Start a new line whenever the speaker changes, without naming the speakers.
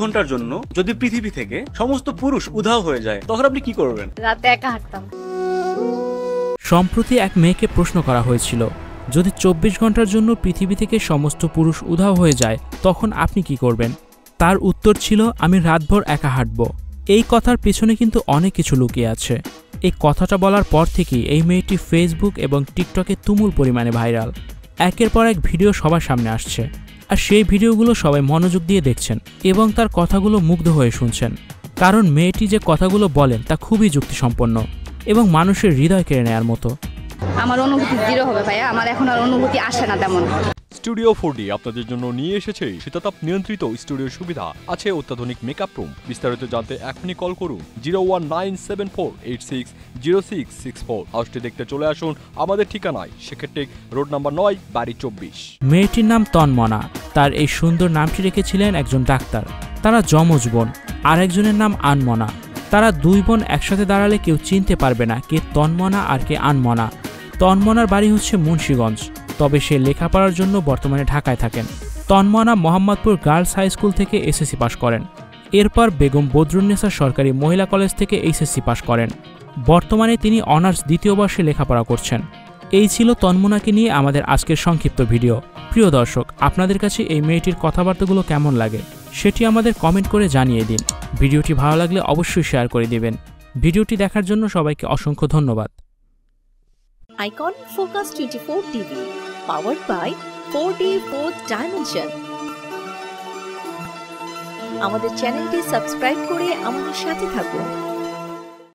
ঘন্টার জন্য যদি পৃথিবী থেকে সমস্ত পুরুষ উধাও হয়ে যায় তখন আপনি কি করবেন?
রাতে একা হাঁটতাম।
সম্প্রতি এক মেয়েকে প্রশ্ন করা হয়েছিল, যদি 24 ঘন্টার জন্য পৃথিবী থেকে সমস্ত পুরুষ উধাও হয়ে যায় তখন আপনি কি করবেন? তার উত্তর ছিল, আমি রাতভর একা হাঁটব। এই কথার পেছনে কিন্তু অনেক কিছু লুকিয়ে আছে। এই কথাটা বলার পর থেকেই এই মেয়েটি ফেসবুক এবং টিকটকে তুমুল পরিমাণে ভাইরাল। একের পর এক ভিডিও সবার সামনে আসছে, আর সেই ভিডিওগুলো সবাই মনোযোগ দিয়ে দেখছেন এবং তার কথাগুলো মুগ্ধ হয়ে শুনছেন, কারণ মেয়েটি যে কথাগুলো বলেন তা খুবই যুক্তিসম্পন্ন এবং মানুষের হৃদয় কেড়ে নেয়ার মতো।
আমার অনুভূতি জিরো হবে ভাইয়া, আমার এখন আর অনুভূতি আসে না তেমন।
স্টুডিও 4D আপনাদের জন্য নিয়ে এসেছে শীতাতাপ নিয়ন্ত্রিত স্টুডিও সুবিধা, আছে অত্যাধুনিক মেকআপ রুম। বিস্তারিত জানতে এখনই কল করুন 01974860664। হাউসটি দেখতে চলে আসুন আমাদের ঠিকানায়, সেক্ষেত্রে রোড নাম্বার 9, বাড়ি 24।
মেয়েটির নাম তন্মনা। তার এই সুন্দর নামটি রেখেছিলেন একজন ডাক্তার। তারা যমজ বোন, আর একজনের নাম আনমনা। তারা দুই বোন একসাথে দাঁড়ালে কেউ চিনতে পারবে না কে তন্মনা আর কে আনমনা। তন্মনার বাড়ি হচ্ছে মুন্সিগঞ্জ, তবে সে লেখাপড়ার জন্য বর্তমানে ঢাকায় থাকেন। তন্মনা মোহাম্মদপুর গার্লস হাই স্কুল থেকে এসএসসি পাশ করেন। এরপর বেগম বদরুন্নেসা সরকারি মহিলা কলেজ থেকে এইচএসসি পাশ করেন। বর্তমানে তিনি অনার্স 2য় বর্ষে লেখাপড়া করছেন। এই ছিল তন্মনাকে নিয়ে আমাদের আজকের সংক্ষিপ্ত ভিডিও। প্রিয় দর্শক, আপনাদের কাছে এই মেয়েটির কথাবার্তাগুলো কেমন লাগে সেটি আমাদের কমেন্ট করে জানিয়ে দিন। ভিডিওটি ভালো লাগলে অবশ্যই শেয়ার করে দিবেন। ভিডিওটি দেখার জন্য সবাইকে অসংখ্য ধন্যবাদ।
Icon Focus 24 TV, powered by 4D Fourth Dimension. আমাদের চ্যানেলটি সাবস্ক্রাইব করে আমাদের সাথে থাকুন।